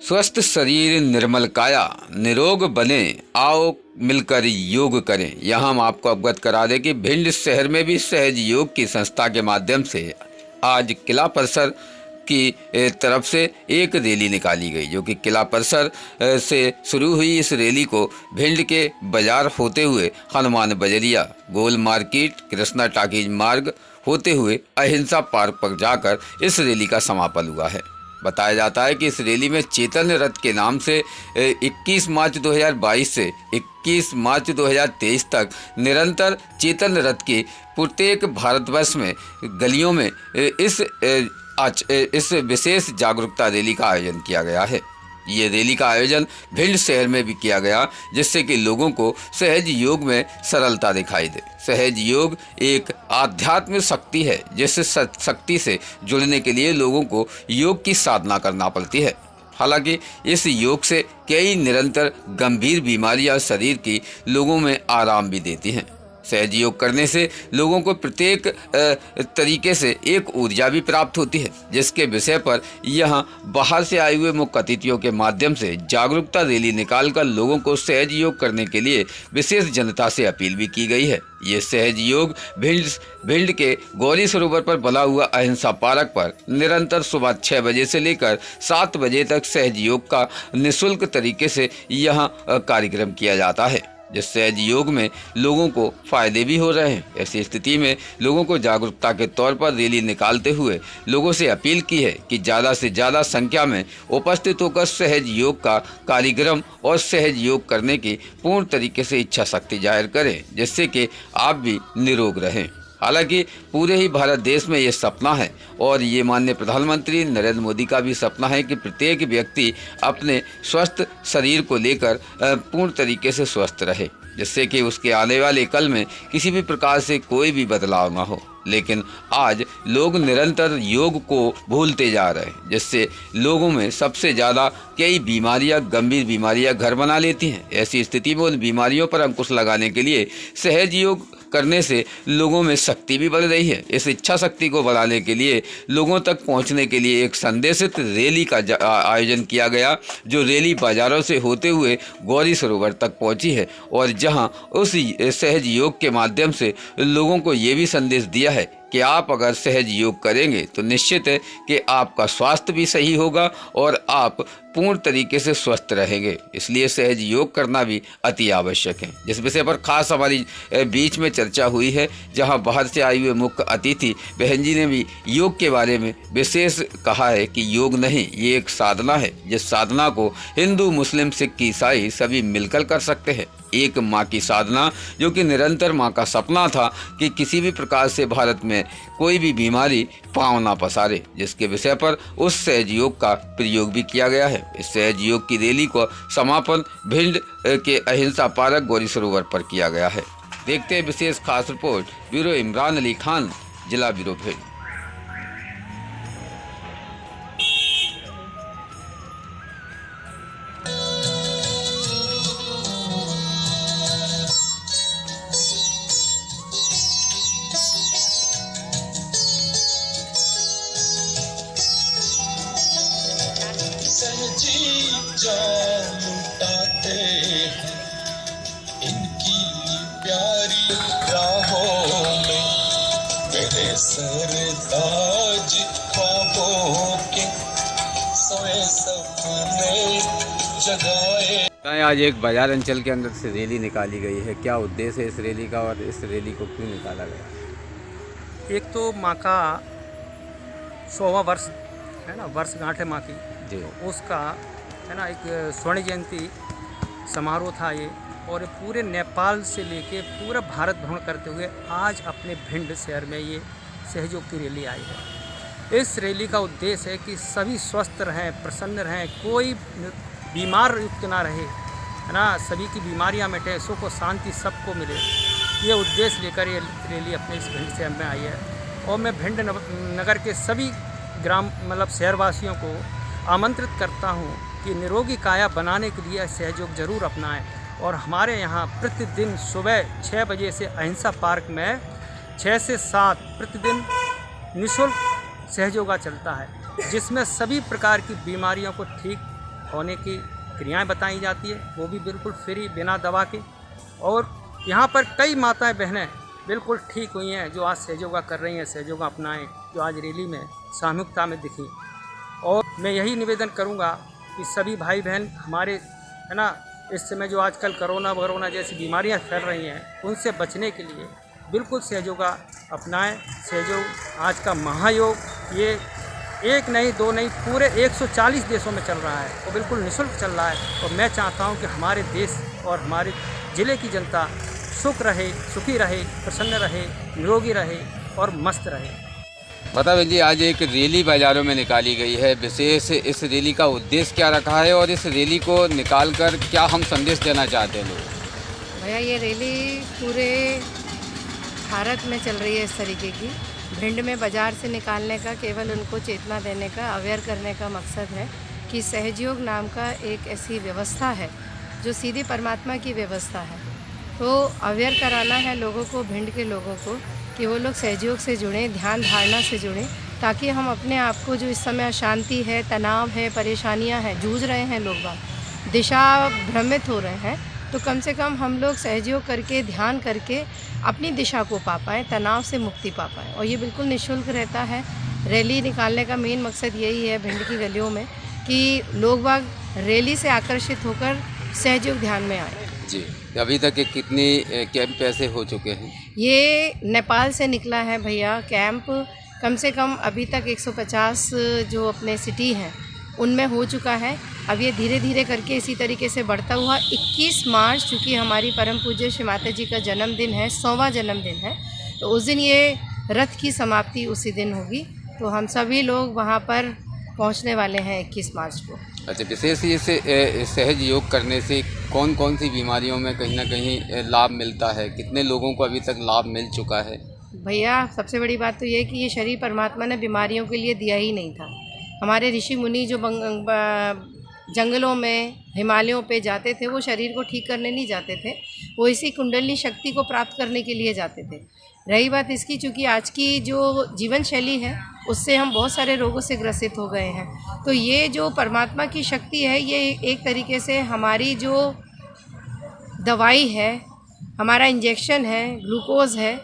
स्वस्थ शरीर निर्मल काया, निरोग बने आओ मिलकर योग करें। यहाँ हम आपको अवगत करा दें कि भिंड शहर में भी सहज योग की संस्था के माध्यम से आज किला परिसर की तरफ से एक रैली निकाली गई, जो कि किला परिसर से शुरू हुई। इस रैली को भिंड के बाजार होते हुए हनुमान बजरिया, गोल मार्केट, कृष्णा टाकीज मार्ग होते हुए अहिंसा पार्क पर जाकर इस रैली का समापन हुआ है। बताया जाता है कि इस रैली में चैतन्य रथ के नाम से 21 मार्च 2022 से 21 मार्च 2023 तक निरंतर चैतन्य रथ की प्रत्येक भारतवर्ष में गलियों में इस विशेष जागरूकता रैली का आयोजन किया गया है। ये रैली का आयोजन भिंड शहर में भी किया गया, जिससे कि लोगों को सहज योग में सरलता दिखाई दे। सहज योग एक आध्यात्मिक शक्ति है, जिस शक्ति से जुड़ने के लिए लोगों को योग की साधना करना पड़ती है। हालांकि इस योग से कई निरंतर गंभीर बीमारियां शरीर की लोगों में आराम भी देती हैं। सहज योग करने से लोगों को प्रत्येक तरीके से एक ऊर्जा भी प्राप्त होती है, जिसके विषय पर यहाँ बाहर से आए हुए मुख्य अतिथियों के माध्यम से जागरूकता रैली निकालकर लोगों को सहज योग करने के लिए विशेष जनता से अपील भी की गई है। ये सहज योग भिंड के गौरी सरोवर पर बना हुआ अहिंसा पार्क पर निरंतर सुबह 6 बजे से लेकर 7 बजे तक सहज योग का निःशुल्क तरीके से यहाँ कार्यक्रम किया जाता है, जिस सहज योग में लोगों को फायदे भी हो रहे हैं। ऐसी स्थिति में लोगों को जागरूकता के तौर पर रैली निकालते हुए लोगों से अपील की है कि ज़्यादा से ज़्यादा संख्या में उपस्थित होकर सहज योग का कार्यक्रम और सहज योग करने की पूर्ण तरीके से इच्छा शक्ति जाहिर करें, जिससे कि आप भी निरोग रहें। हालांकि पूरे ही भारत देश में ये सपना है और ये माननीय प्रधानमंत्री नरेंद्र मोदी का भी सपना है कि प्रत्येक व्यक्ति अपने स्वस्थ शरीर को लेकर पूर्ण तरीके से स्वस्थ रहे, जिससे कि उसके आने वाले कल में किसी भी प्रकार से कोई भी बदलाव ना हो। लेकिन आज लोग निरंतर योग को भूलते जा रहे हैं, जिससे लोगों में सबसे ज़्यादा कई बीमारियां, गंभीर बीमारियां घर बना लेती हैं। ऐसी स्थिति में उन बीमारियों पर अंकुश लगाने के लिए सहज योग करने से लोगों में शक्ति भी बढ़ रही है। इस इच्छा शक्ति को बढ़ाने के लिए लोगों तक पहुंचने के लिए एक संदेशित रैली का आयोजन किया गया, जो रैली बाजारों से होते हुए गौरी सरोवर तक पहुंची है और जहां उस सहज योग के माध्यम से लोगों को ये भी संदेश दिया है कि आप अगर सहज योग करेंगे तो निश्चित है कि आपका स्वास्थ्य भी सही होगा और आप पूर्ण तरीके से स्वस्थ रहेंगे। इसलिए सहज योग करना भी अति आवश्यक है, जिस विषय पर खास हमारी बीच में चर्चा हुई है, जहां बाहर से आए हुए मुख्य अतिथि बहन जी ने भी योग के बारे में विशेष कहा है कि योग नहीं, ये एक साधना है, जिस साधना को हिंदू, मुस्लिम, सिख, ईसाई सभी मिलकर कर सकते हैं। एक माँ की साधना, जो कि निरंतर माँ का सपना था कि किसी भी प्रकार से भारत में कोई भी बीमारी पांव ना पसारे, जिसके विषय पर उस सहज योग का प्रयोग भी किया गया है। इस सहज योग की रैली को समापन भिंड के अहिंसा पार्क गौरी सरोवर पर किया गया है। देखते हैं विशेष खास रिपोर्ट, ब्यूरो इमरान अली खान, जिला ब्यूरो भिंड। जान लुटाते हैं इनकी प्यारी राहों में, मेरे सरताज ख्वाबों के सोए सपने जगाए। आज एक बाजार अंचल के अंदर से रैली निकाली गई है, क्या उद्देश्य है इस रैली का और इस रैली को क्यों निकाला गया? एक तो माँ का 100वां वर्ष है ना, वर्षगांठ है माँ की, तो उसका है ना एक स्वर्ण जयंती समारोह था ये, और पूरे नेपाल से लेके पूरा भारत भ्रमण करते हुए आज अपने भिंड शहर में ये सहयोग की रैली आई है। इस रैली का उद्देश्य है कि सभी स्वस्थ रहें, प्रसन्न रहें, कोई बीमार युक्त ना रहे, है ना, सभी की बीमारियां मिटे, सुख और शांति सबको मिले। ये उद्देश्य लेकर ये रैली अपने इस भिंड शहर में आई है। और मैं भिंड नगर के सभी ग्राम शहरवासियों को आमंत्रित करता हूँ कि निरोगी काया बनाने के लिए सहयोग जरूर अपनाएं। और हमारे यहाँ प्रतिदिन सुबह 6 बजे से अहिंसा पार्क में 6 से 7 प्रतिदिन निःशुल्क सहयोगा चलता है, जिसमें सभी प्रकार की बीमारियों को ठीक होने की क्रियाएं बताई जाती है, वो भी बिल्कुल फ्री, बिना दवा के। और यहाँ पर कई माताएं बहनें बिल्कुल ठीक हुई हैं जो आज सहयोग कर रही हैं, सहयोग अपनाएं, जो आज रैली में सामूहिकता में दिखी। और मैं यही निवेदन करूँगा कि सभी भाई बहन हमारे, है ना, इस समय जो आजकल कोरोना जैसी बीमारियां फैल रही हैं, उनसे बचने के लिए बिल्कुल सहयोग अपनाएं। सहयोग आज का महायोग ये एक नहीं, दो नहीं, पूरे 140 देशों में चल रहा है, वो बिल्कुल निःशुल्क चल रहा है। और मैं चाहता हूं कि हमारे देश और हमारे ज़िले की जनता सुखी रहे, प्रसन्न रहे, निरोगी रहे और मस्त रहे। बता बहन जी, आज एक रैली बाज़ारों में निकाली गई है, विशेष इस रैली का उद्देश्य क्या रखा है और इस रैली को निकालकर क्या हम संदेश देना चाहते हैं लोग? भैया ये रैली पूरे भारत में चल रही है इस तरीके की। भिंड में बाज़ार से निकालने का केवल उनको चेतना देने का, अवेयर करने का मकसद है कि सहयोग नाम का एक ऐसी व्यवस्था है जो सीधी परमात्मा की व्यवस्था है। तो अवेयर कराना है लोगों को, भिंड के लोगों को, कि वो लोग सहयोग से जुड़ें, ध्यान धारणा से जुड़ें, ताकि हम अपने आप को, जो इस समय अशांति है, तनाव है, परेशानियां हैं, जूझ रहे हैं लोग बाग, दिशा भ्रमित हो रहे हैं, तो कम से कम हम लोग सहयोग करके, ध्यान करके अपनी दिशा को पा पाएँ, तनाव से मुक्ति पा पाएँ। और ये बिल्कुल निःशुल्क रहता है। रैली निकालने का मेन मकसद यही है भिंड की गलियों में कि लोग बाग रैली से आकर्षित होकर सहयोग ध्यान में आए। जी, अभी तक कितने कैंप ऐसे हो चुके हैं? ये नेपाल से निकला है भैया कैंप, कम से कम अभी तक 150 जो अपने सिटी हैं उनमें हो चुका है। अब ये धीरे धीरे करके इसी तरीके से बढ़ता हुआ 21 मार्च, चूँकि हमारी परम पूज्य श्री माता जी का जन्मदिन है, 100वां जन्मदिन है, तो उस दिन ये रथ की समाप्ति उसी दिन होगी। तो हम सभी लोग वहाँ पर पहुँचने वाले हैं 21 मार्च को। अच्छा, विशेष ये से सहज योग करने से कौन कौन सी बीमारियों में कहीं ना कहीं लाभ मिलता है? कितने लोगों को अभी तक लाभ मिल चुका है? भैया सबसे बड़ी बात तो ये है कि ये शरीर परमात्मा ने बीमारियों के लिए दिया ही नहीं था। हमारे ऋषि मुनि जो जंगलों में, हिमालयों पे जाते थे, वो शरीर को ठीक करने नहीं जाते थे, वो इसी कुंडलिनी शक्ति को प्राप्त करने के लिए जाते थे। रही बात इसकी, चूँकि आज की जो जीवन शैली है उससे हम बहुत सारे रोगों से ग्रसित हो गए हैं, तो ये जो परमात्मा की शक्ति है, ये एक तरीके से हमारी जो दवाई है, हमारा इंजेक्शन है, ग्लूकोज है,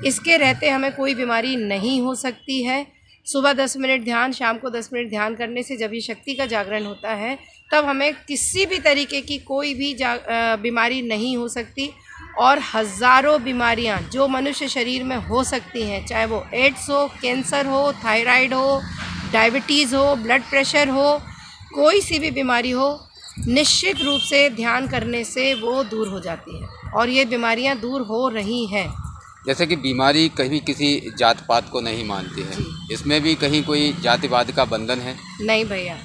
इसके रहते हमें कोई बीमारी नहीं हो सकती है। सुबह 10 मिनट ध्यान, शाम को 10 मिनट ध्यान करने से जब ये शक्ति का जागरण होता है, तब हमें किसी भी तरीके की कोई भी बीमारी नहीं हो सकती। और हज़ारों बीमारियां जो मनुष्य शरीर में हो सकती हैं, चाहे वो एड्स हो, कैंसर हो, थायराइड हो, डायबिटीज़ हो, ब्लड प्रेशर हो, कोई सी भी बीमारी हो, निश्चित रूप से ध्यान करने से वो दूर हो जाती है। और ये बीमारियां दूर हो रही हैं। जैसे कि बीमारी कहीं किसी जात पात को नहीं मानती है, इसमें भी कहीं कोई जातिवाद का बंधन है? नहीं भैया,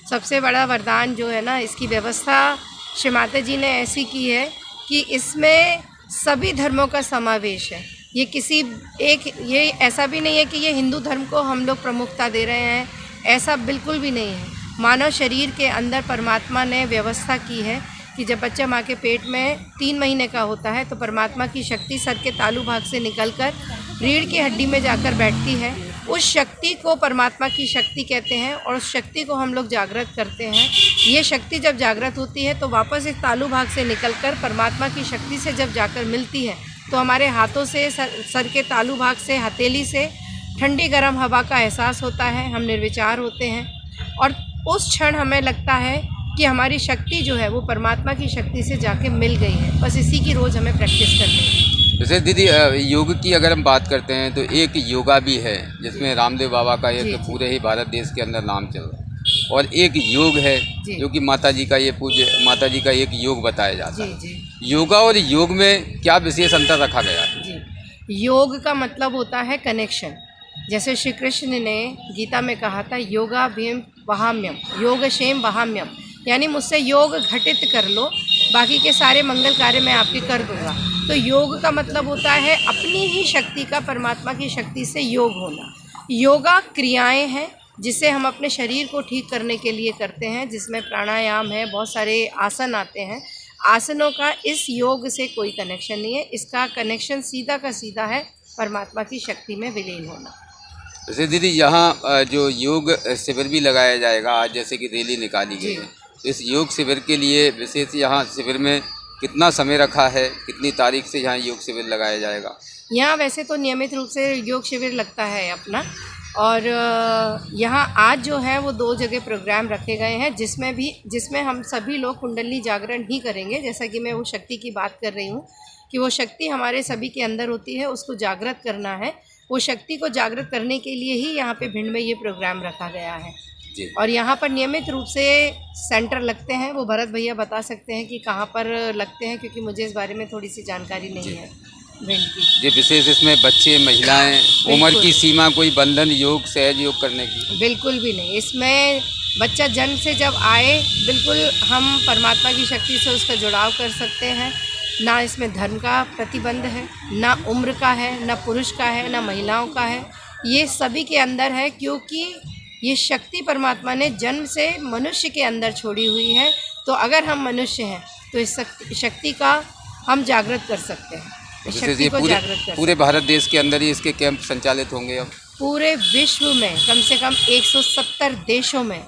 सबसे बड़ा वरदान जो है ना, इसकी व्यवस्था श्री माता जी ने ऐसी की है कि इसमें सभी धर्मों का समावेश है। ये किसी एक, ये ऐसा भी नहीं है कि ये हिंदू धर्म को हम लोग प्रमुखता दे रहे हैं, ऐसा बिल्कुल भी नहीं है। मानव शरीर के अंदर परमात्मा ने व्यवस्था की है कि जब बच्चा माँ के पेट में 3 महीने का होता है, तो परमात्मा की शक्ति सर के तालू भाग से निकलकर रीढ़ की हड्डी में जाकर बैठती है। उस शक्ति को परमात्मा की शक्ति कहते हैं और उस शक्ति को हम लोग जागृत करते हैं। ये शक्ति जब जागृत होती है तो वापस इस तालू भाग से निकलकर परमात्मा की शक्ति से जब जाकर मिलती है, तो हमारे हाथों से, सर के तालू भाग से, हथेली से ठंडी गर्म हवा का एहसास होता है। हम निर्विचार होते हैं और उस क्षण हमें लगता है कि हमारी शक्ति जो है वो परमात्मा की शक्ति से जाके मिल गई है। बस इसी की रोज़ हमें प्रैक्टिस करनी है। जैसे दीदी, योग की अगर हम बात करते हैं तो एक योगा भी है जिसमें रामदेव बाबा का एक पूरे ही भारत देश के अंदर नाम चल रहा है, और एक योग है जो कि माता जी का, ये पूज्य माता जी का एक योग बताया जाता है। योगा और योग में क्या विशेष अंतर रखा गया है? योग का मतलब होता है कनेक्शन। जैसे श्री कृष्ण ने गीता में कहा था, योगा भीम वहाम्यम, योग क्षेम वहाम्यम, यानी मुझसे योग घटित कर लो, बाकी के सारे मंगल कार्य मैं आपके कर दूंगा। तो योग का मतलब होता है अपनी ही शक्ति का परमात्मा की शक्ति से योग होना। योगा क्रियाएं हैं जिसे हम अपने शरीर को ठीक करने के लिए करते हैं, जिसमें प्राणायाम है, बहुत सारे आसन आते हैं। आसनों का इस योग से कोई कनेक्शन नहीं है, इसका कनेक्शन सीधा का सीधा है परमात्मा की शक्ति में विलीन होना। जैसे दीदी, यहाँ जो योग शिविर भी लगाया जाएगा आज, जैसे कि रैली निकाली गई है, इस योग शिविर के लिए विशेष यहाँ शिविर में कितना समय रखा है, कितनी तारीख से यहाँ योग शिविर लगाया जाएगा? यहाँ वैसे तो नियमित रूप से योग शिविर लगता है अपना, और यहाँ आज जो है वो 2 जगह प्रोग्राम रखे गए हैं, जिसमें हम सभी लोग कुंडली जागरण ही करेंगे। जैसा कि मैं वो शक्ति की बात कर रही हूँ कि वो शक्ति हमारे सभी के अंदर होती है, उसको जागृत करना है। वो शक्ति को जागृत करने के लिए ही यहाँ पे भिंड में ये प्रोग्राम रखा गया है जी। और यहाँ पर नियमित रूप से सेंटर लगते हैं। वो भरत भैया बता सकते हैं कि कहाँ पर लगते हैं, क्योंकि मुझे इस बारे में थोड़ी सी जानकारी नहीं है भिंड की। जी, विशेष इसमें बच्चे, महिलाएं, उम्र की सीमा कोई बंधन योग सहज योग करने की? बिल्कुल भी नहीं। इसमें बच्चा जन्म से जब आए, बिल्कुल हम परमात्मा की शक्ति से उसका जुड़ाव कर सकते हैं। ना इसमें धर्म का प्रतिबंध है, ना उम्र का है, ना पुरुष का है, ना महिलाओं का है। ये सभी के अंदर है, क्योंकि ये शक्ति परमात्मा ने जन्म से मनुष्य के अंदर छोड़ी हुई है। तो अगर हम मनुष्य हैं तो इस शक्ति का हम जागृत कर सकते हैं, इस शक्ति को जागृत कर। पूरे भारत देश के अंदर ही इसके कैंप संचालित होंगे अब? पूरे विश्व में कम से कम 170 देशों में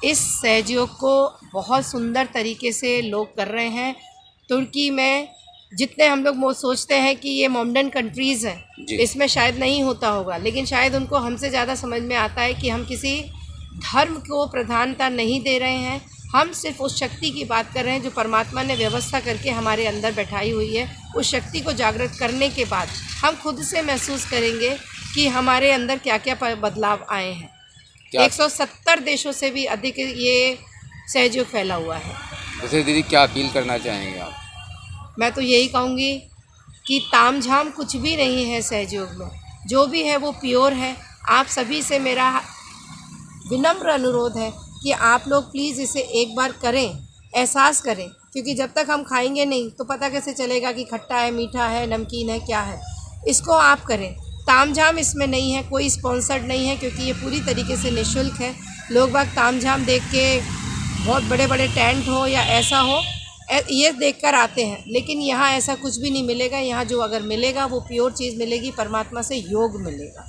इस सहयोग को बहुत सुंदर तरीके से लोग कर रहे हैं। तुर्की में जितने हम लोग सोचते हैं कि ये मॉडर्न कंट्रीज़ हैं, इसमें शायद नहीं होता होगा, लेकिन शायद उनको हमसे ज़्यादा समझ में आता है कि हम किसी धर्म को प्रधानता नहीं दे रहे हैं। हम सिर्फ उस शक्ति की बात कर रहे हैं जो परमात्मा ने व्यवस्था करके हमारे अंदर बैठाई हुई है। उस शक्ति को जागृत करने के बाद हम खुद से महसूस करेंगे कि हमारे अंदर क्या क्या बदलाव आए हैं। 170 देशों से भी अधिक ये सहयोग फैला हुआ है। वैसे दीदी, क्या अपील करना चाहेंगे आप? मैं तो यही कहूँगी कि तामझाम कुछ भी नहीं है सहयोग में, जो भी है वो प्योर है। आप सभी से मेरा विनम्र अनुरोध है कि आप लोग प्लीज़ इसे एक बार करें, एहसास करें, क्योंकि जब तक हम खाएंगे नहीं तो पता कैसे चलेगा कि खट्टा है, मीठा है, नमकीन है, क्या है। इसको आप करें। तामझाम इसमें नहीं है, कोई स्पॉन्सर्ड नहीं है, क्योंकि ये पूरी तरीके से निःशुल्क है। लोग बाग तामझाम देख के बहुत बड़े बड़े टेंट हो या ऐसा हो, ये देखकर आते हैं, लेकिन यहाँ ऐसा कुछ भी नहीं मिलेगा। यहाँ जो अगर मिलेगा वो प्योर चीज़ मिलेगी, परमात्मा से योग मिलेगा।